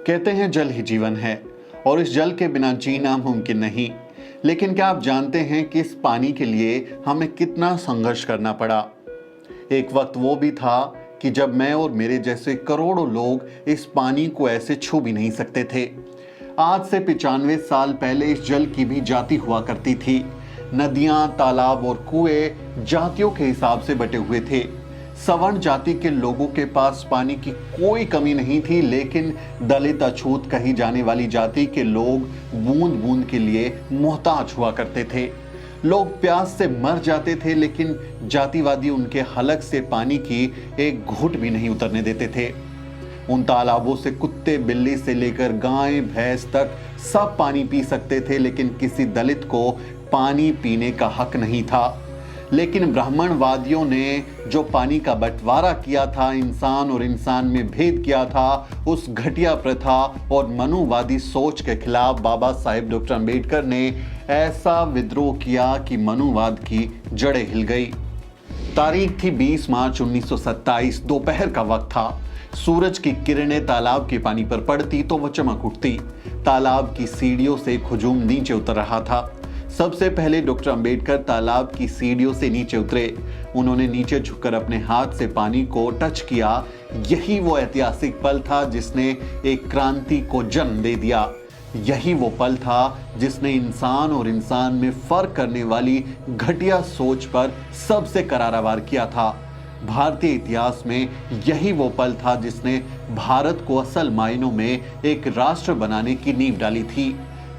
कहते हैं जल ही जीवन है और इस जल के बिना जीना मुमकिन नहीं। लेकिन क्या आप जानते हैं कि इस पानी के लिए हमें कितना संघर्ष करना पड़ा। एक वक्त वो भी था कि जब मैं और मेरे जैसे करोड़ों लोग इस पानी को ऐसे छू भी नहीं सकते थे। आज से 95 साल पहले इस जल की भी जाति हुआ करती थी। नदियां, तालाब और कुएं जातियों के हिसाब से बटे हुए थे। सवर्ण जाति के लोगों के पास पानी की कोई कमी नहीं थी, लेकिन दलित, अछूत कही जाने वाली जाति के लोग बूंद बूंद के लिए मोहताज हुआ करते थे। लोग प्यास से मर जाते थे, लेकिन जातिवादी उनके हलक से पानी की एक घूंट भी नहीं उतरने देते थे। उन तालाबों से कुत्ते, बिल्ली से लेकर गाय, भैंस तक सब पानी पी सकते थे, लेकिन किसी दलित को पानी पीने का हक नहीं था। लेकिन ब्राह्मणवादियों ने जो पानी का बंटवारा किया था, इंसान और इंसान में भेद किया था, उस घटिया प्रथा और मनुवादी सोच के खिलाफ बाबा साहेब डॉक्टर अंबेडकर ने ऐसा विद्रोह किया कि मनुवाद की जड़ें हिल गई। तारीख थी 20 मार्च 1927। दोपहर का वक्त था। सूरज की किरणें तालाब के पानी पर पड़ती तो वह चमक उठती। तालाब की सीढ़ियों से हुजूम नीचे उतर रहा था। सबसे पहले डॉक्टर अंबेडकर तालाब की सीढ़ियों से नीचे उतरे। उन्होंने नीचे झुककर अपने हाथ से पानी को टच किया। यही वो ऐतिहासिक पल था जिसने एक क्रांति को जन्म दे दिया। यही वो पल था जिसने इंसान और इंसान में फर्क करने वाली घटिया सोच पर सबसे करारा वार किया था। भारतीय इतिहास में यही वो पल था जिसने भारत को असल मायनों में एक राष्ट्र बनाने की नींव डाली थी।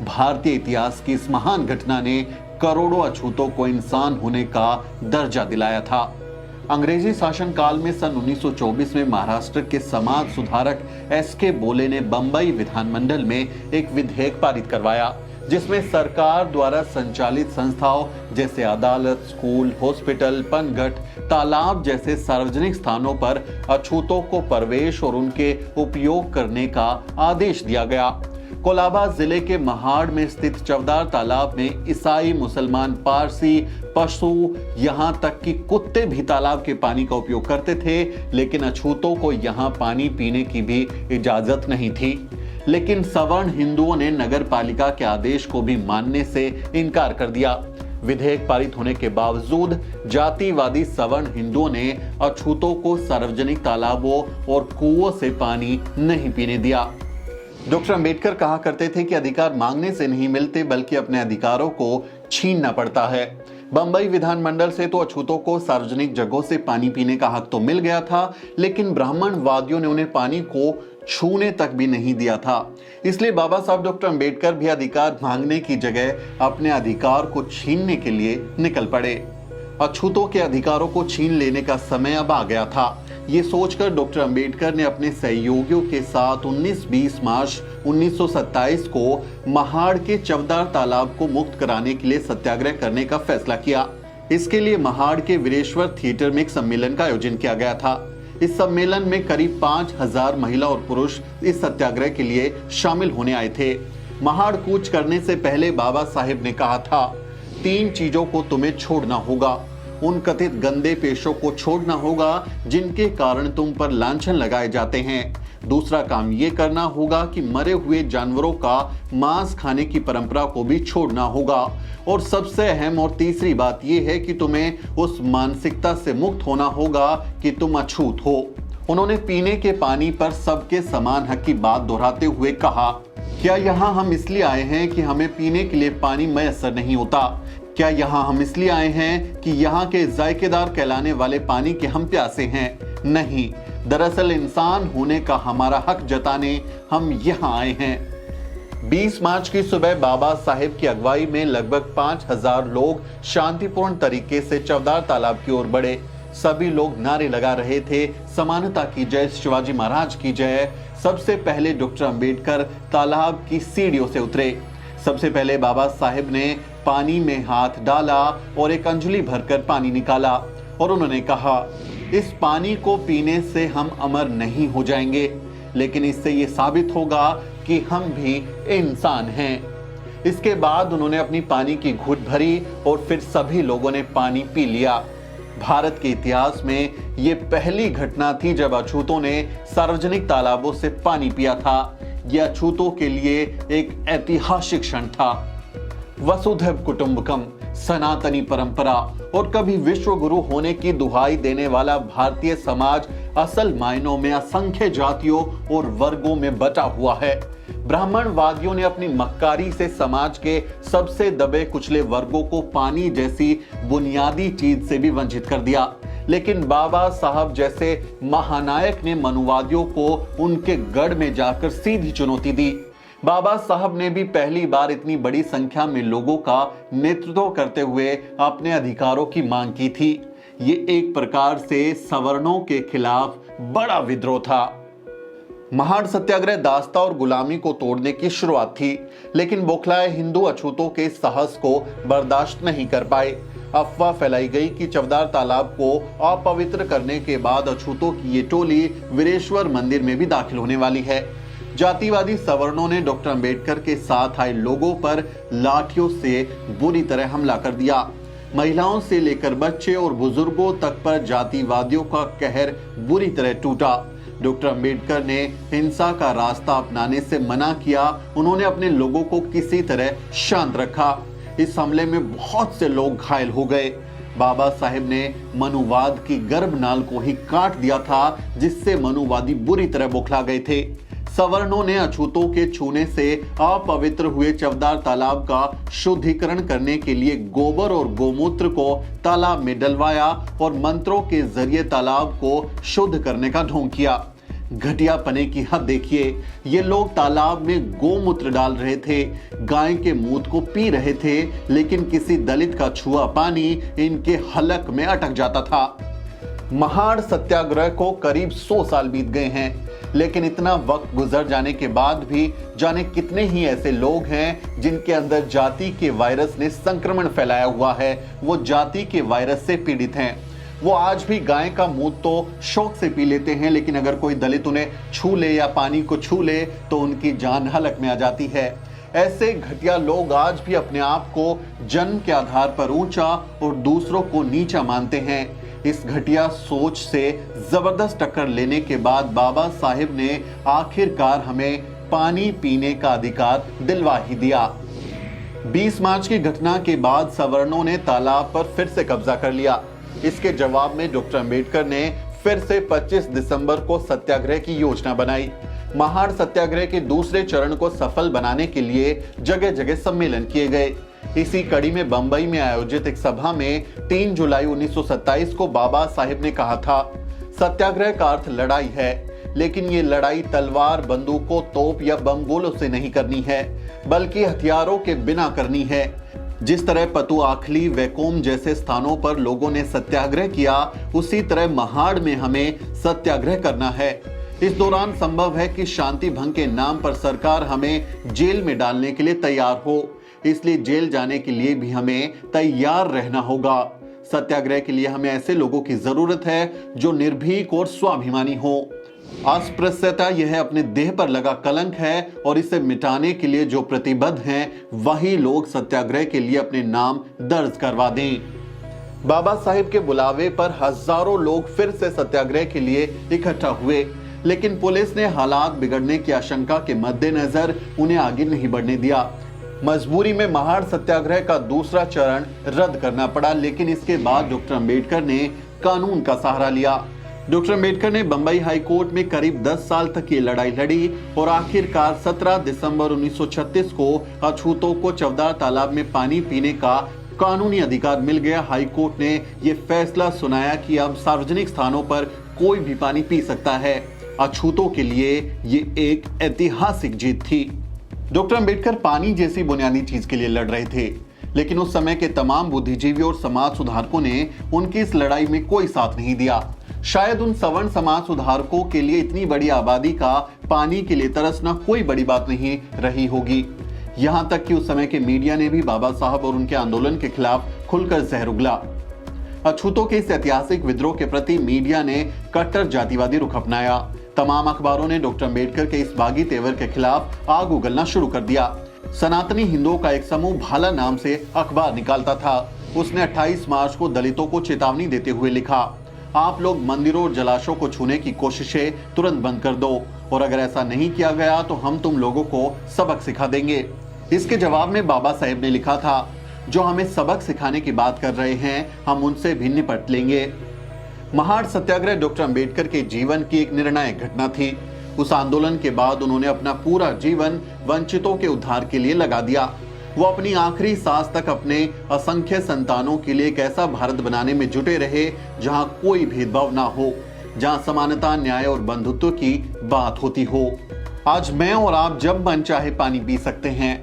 भारतीय इतिहास की इस महान घटना ने करोड़ों अछूतों को इंसान होने का दर्जा दिलाया था। अंग्रेजी शासन काल में सन 1924 में महाराष्ट्र के समाज सुधारक एस.के. बोले ने बंबई विधानमंडल में एक विधेयक पारित करवाया, जिसमें सरकार द्वारा संचालित संस्थाओं जैसे अदालत, स्कूल, हॉस्पिटल, पनघट, तालाब जैसे सार्वजनिक स्थानों पर अछूतों को प्रवेश और उनके उपयोग करने का आदेश दिया गया। कोलाबा जिले के महाड़ में स्थित चवदार तालाब में ईसाई, मुसलमान, पारसी, पशु, यहाँ तक कि कुत्ते भी तालाब के पानी का उपयोग करते थे, लेकिन अछूतों को यहाँ पानी पीने की भी इजाजत नहीं थी। लेकिन सवर्ण हिंदुओं ने नगर पालिका के आदेश को भी मानने से इनकार कर दिया। विधेयक पारित होने के बावजूद जातिवादी सवर्ण हिंदुओं ने अछूतों को सार्वजनिक तालाबों और कुओं से पानी नहीं पीने दिया। डॉक्टर अंबेडकर कहा करते थे कि अधिकार मांगने से नहीं मिलते, बल्कि अपने अधिकारों को छीनना पड़ता है। बंबई विधानमंडल से तो अछूतों को सार्वजनिक जगहों से पानी पीने का हक तो मिल गया था, लेकिन ब्राह्मणवादियों ने उन्हें पानी को छूने तक भी नहीं दिया था। इसलिए बाबा साहब डॉक्टर अंबेडकर भी अधिकार मांगने की जगह अपने अधिकार को छीनने के लिए निकल पड़े। अछूतों के अधिकारों को छीन लेने का समय अब आ गया था। ये सोचकर डॉक्टर अंबेडकर ने अपने सहयोगियों के साथ 19-20 मार्च 1927 को महाड़ के चवदार तालाब को मुक्त कराने के लिए सत्याग्रह करने का फैसला किया। इसके लिए महाड़ के वीरेश्वर थिएटर में एक सम्मेलन का आयोजन किया गया था। इस सम्मेलन में करीब 5000 महिला और पुरुष इस सत्याग्रह के लिए शामिल होने आए थे। महाड़ कूच करने से पहले बाबा साहेब ने कहा था, 3 चीजों को तुम्हें छोड़ना होगा। उन कथित गंदे पेशों को छोड़ना होगा जिनके कारण तुम पर लांछन लगाए जाते हैं। दूसरा काम ये करना होगा कि मरे हुए जानवरों का मांस खाने की परंपरा को भी छोड़ना होगा। और सबसे अहम और तीसरी बात यह है कि तुम्हें उस मानसिकता से मुक्त होना होगा कि तुम अछूत हो। उन्होंने पीने के पानी पर सबके समान हक की बात दोहराते हुए कहा, क्या यहाँ हम इसलिए आए हैं कि हमें पीने के लिए पानी मैसर नहीं होता? क्या यहाँ हम इसलिए आए हैं कि यहाँ के जायकेदार कहलाने वाले पानी के हम प्यासे हैं? नहीं, दरअसल इंसान होने का हमारा हक जताने हम यहाँ आए हैं। 20 मार्च की सुबह बाबा साहेब की अगुवाई में लगभग 5000 लोग शांतिपूर्ण तरीके से चवदार तालाब की ओर बढ़े। सभी लोग नारे लगा रहे थे, समानता की जय, शिवाजी महाराज की जय। सबसे पहले डॉक्टर अंबेडकर तालाब की सीढ़ियों से उतरे। सबसे पहले बाबा साहेब ने पानी में हाथ डाला और एक अंजलि भरकर पानी निकाला और उन्होंने कहा, इस पानी को पीने से हम अमर नहीं हो जाएंगे, लेकिन इससे ये साबित होगा कि हम भी इंसान हैं। इसके बाद उन्होंने अपनी पानी की घूंट भरी और फिर सभी लोगों ने पानी पी लिया। भारत के इतिहास में ये पहली घटना थी जब अछूतों ने सार्वजनिक तालाबों से पानी पिया था। यह अछूतों के लिए एक ऐतिहासिक क्षण था। वसुधैव कुटुंबकम, सनातनी परंपरा और कभी विश्व गुरु होने की दुहाई देने वाला भारतीय समाज असल मायनों में असंख्य जातियों और वर्गों में बटा हुआ है। ब्राह्मणवादियों ने अपनी मक्कारी से समाज के सबसे दबे कुचले वर्गों को पानी जैसी बुनियादी चीज से भी वंचित कर दिया, लेकिन बाबा साहब जैसे महानायक ने मनुवादियों को उनके गढ़ में जाकर सीधी चुनौती दी। बाबा साहब ने भी पहली बार इतनी बड़ी संख्या में लोगों का नेतृत्व करते हुए अपने अधिकारों की मांग की थी। ये एक प्रकार से सवर्णों के खिलाफ बड़ा विद्रोह था। महाड़ सत्याग्रह दास्ता और गुलामी को तोड़ने की शुरुआत थी, लेकिन बौखलाए हिंदू अछूतों के साहस को बर्दाश्त नहीं कर पाए। अफवाह फैलाई गई कि चवदार तालाब को अपवित्र करने के बाद अछूतों की ये टोली वीरेश्वर मंदिर में भी दाखिल होने वाली है। जातिवादी सवर्णों ने डॉक्टर अंबेडकर के साथ आए लोगों पर लाठियों से बुरी तरह हमला कर दिया। महिलाओं से लेकर बच्चे और बुजुर्गों तक पर जातिवादियों का कहर बुरी तरह टूटा। डॉक्टर अंबेडकर ने हिंसा का रास्ता अपनाने से मना किया। उन्होंने अपने लोगों को किसी तरह शांत रखा। इस हमले में बहुत से लोग घायल हो गए। बाबा साहेब ने मनुवाद की गर्भनाल को ही काट दिया था, जिससे मनुवादी बुरी तरह बौखला गए थे। सवर्णों ने अछूतों के छूने से अपवित्र हुए चवदार तालाब का शुद्धिकरण करने के लिए गोबर और गोमूत्र को तालाब में डलवाया और मंत्रों के जरिए तालाब को शुद्ध करने का ढोंग किया। घटिया पने की हद देखिए, ये लोग तालाब में गोमूत्र डाल रहे थे, गाय के मूत्र को पी रहे थे, लेकिन किसी दलित का छुआ पानी इनके हलक में अटक जाता था। महाड़ सत्याग्रह को करीब 100 साल बीत गए हैं, लेकिन इतना वक्त गुजर जाने के बाद भी जाने कितने ही ऐसे लोग हैं जिनके अंदर जाति के वायरस ने संक्रमण फैलाया हुआ है। वो जाति के वायरस से पीड़ित हैं। वो आज भी गाय का मूत्र तो शौक से पी लेते हैं, लेकिन अगर कोई दलित उन्हें छू ले या पानी को छू ले तो उनकी जान हलक में आ जाती है। ऐसे घटिया लोग आज भी अपने आप को जन्म के आधार पर ऊंचा और दूसरों को नीचा मानते हैं। इस घटिया सोच से जबरदस्त टक्कर लेने के बाद बाबा साहेब ने आखिरकार हमें पानी पीने का अधिकार दिलवा ही दिया। 20 मार्च की घटना के बाद सवर्णों ने तालाब पर फिर से कब्जा कर लिया। इसके जवाब में डॉक्टर अंबेडकर ने फिर से 25 दिसंबर को सत्याग्रह की योजना बनाई। महाड़ सत्याग्रह के दूसरे चरण को सफल बनाने के लिए जगह जगह सम्मेलन किए गए। इसी कड़ी में बंबई में आयोजित एक सभा में 3 जुलाई 1927 को बाबा साहेब ने कहा था, सत्याग्रह का अर्थ लड़ाई है, लेकिन ये लड़ाई तलवार, बंदूकों, तोप या बम गोलों से नहीं करनी है, बल्कि हथियारों के बिना करनी है। जिस तरह पतुआखली, वैकोम जैसे स्थानों पर लोगों ने सत्याग्रह किया, उसी तरह महाड़ में हमें सत्याग्रह करना है। इस दौरान संभव है कि शांति भंग के नाम पर सरकार हमें जेल में डालने के लिए तैयार हो, इसलिए जेल जाने के लिए भी हमें तैयार रहना होगा। सत्याग्रह के लिए हमें ऐसे लोगों की जरूरत है जो निर्भीक और स्वाभिमानी हो। अस्पृश्यता यह अपने देह पर लगा कलंक है और इसे मिटाने के लिए जो प्रतिबद्ध हैं, वही लोग सत्याग्रह के लिए अपने नाम दर्ज करवा दें। बाबा साहेब के बुलावे पर हजारों लोग फिर से सत्याग्रह के लिए इकट्ठा हुए, लेकिन पुलिस ने हालात बिगड़ने की आशंका के मद्देनजर उन्हें आगे नहीं बढ़ने दिया। मजबूरी में महाड़ सत्याग्रह का दूसरा चरण रद्द करना पड़ा, लेकिन इसके बाद डॉक्टर अंबेडकर ने कानून का सहारा लिया। डॉक्टर अंबेडकर ने बंबई हाई कोर्ट में करीब 10 साल तक ये लड़ाई लड़ी और आखिरकार 17 दिसंबर 1936 को अछूतों को चवदार तालाब में पानी पीने का कानूनी अधिकार मिल गया। हाई कोर्ट ने यह फैसला सुनाया कि अब सार्वजनिक स्थानों पर कोई भी पानी पी सकता है। अछूतों के लिए ये एक ऐतिहासिक जीत थी। डॉक्टर अंबेडकर पानी जैसी बुनियादी चीज के लिए लड़ रहे थे, लेकिन उस समय के तमाम बुद्धिजीवी और समाज सुधारकों ने उनकी इस लड़ाई में कोई साथ नहीं दिया। शायद उन सवर्ण समाज सुधारकों के लिए इतनी बड़ी आबादी का पानी के लिए तरसना कोई बड़ी बात नहीं रही होगी। यहाँ तक कि उस समय के मीडिया ने भी बाबा साहब और उनके आंदोलन के खिलाफ खुलकर जहर उगला। अछूतों के इस ऐतिहासिक विद्रोह के प्रति मीडिया ने कट्टर जातिवादी रुख अपनाया। तमाम अखबारों ने डॉक्टर अंबेडकर के इस बागी तेवर के खिलाफ आग उगलना शुरू कर दिया। सनातनी हिंदुओं का एक समूह भाला नाम से अखबार निकालता था। उसने 28 मार्च को दलितों को चेतावनी देते हुए लिखा, आप लोग मंदिरों और जलाशयों को छूने की कोशिशें तुरंत बंद कर दो। और अगर ऐसा नहीं किया गया तो हम तुम लोगों को सबक सिखा देंगे। इसके जवाब में बाबा साहेब ने लिखा था, जो हमें सबक सिखाने की बात कर रहे हैं हम उनसे भी निपट लेंगे। महाड़ सत्याग्रह डॉक्टर अंबेडकर के जीवन की एक निर्णायक घटना थी। उस आंदोलन के बाद उन्होंने अपना पूरा जीवन वंचितों के उद्धार के लिए लगा दिया। वो अपनी आखिरी सांस तक अपने असंख्य संतानों के लिए एक ऐसा भारत बनाने में जुटे रहे जहां कोई भेदभाव ना हो, जहां समानता, न्याय और बंधुत्व की बात होती हो। आज मैं और आप जब मन चाहे पानी पी सकते हैं,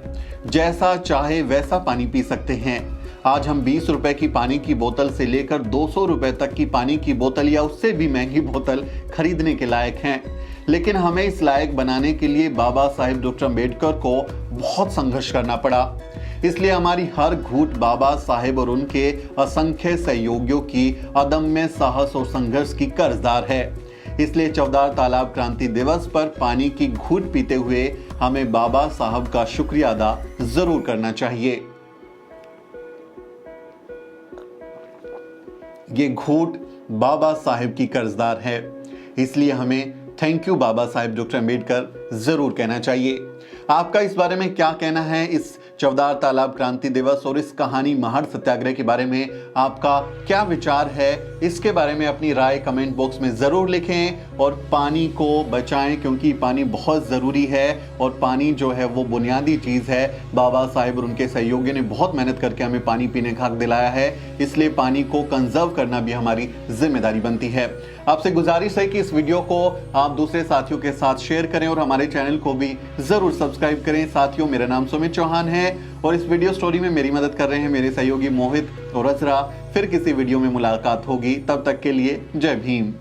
जैसा चाहे वैसा पानी पी सकते हैं। आज हम 20 रुपए की पानी की बोतल से लेकर 200 रुपए तक की पानी की बोतल या उससे भी महंगी बोतल खरीदने के लायक हैं। लेकिन हमें इस लायक बनाने के लिए बाबा साहेब डॉक्टर अंबेडकर को बहुत संघर्ष करना पड़ा। इसलिए हमारी हर घूंट बाबा साहेब और उनके असंख्य सहयोगियों की अदम्य साहस और संघर्ष की कर्जदार है। इसलिए चौदार तालाब क्रांति दिवस पर पानी की घूंट पीते हुए हमें बाबा साहब का शुक्रिया अदा जरूर करना चाहिए। ये घूंट बाबा साहेब की कर्जदार है, इसलिए हमें thank you Baba Saheb doctor Ambedkar जरूर कहना चाहिए। आपका इस बारे में क्या कहना है? इस चौदार तालाब क्रांति दिवस और इस कहानी महाड़ सत्याग्रह के बारे में आपका क्या विचार है? इसके बारे में अपनी राय कमेंट बॉक्स में ज़रूर लिखें और पानी को बचाएं, क्योंकि पानी बहुत ज़रूरी है और पानी जो है वो बुनियादी चीज़ है। बाबा साहेब और उनके सहयोगियों ने बहुत मेहनत करके हमें पानी पीने का हक दिलाया है, इसलिए पानी को कंजर्व करना भी हमारी जिम्मेदारी बनती है। आपसे गुजारिश है कि इस वीडियो को आप दूसरे साथियों के साथ शेयर करें और हमारे चैनल को भी ज़रूर सब्सक्राइब करें। साथियों, मेरा नाम सुमित चौहान है और इस वीडियो स्टोरी में मेरी मदद कर रहे हैं मेरे सहयोगी मोहित और अजरा। फिर किसी वीडियो में मुलाकात होगी, तब तक के लिए जय भीम।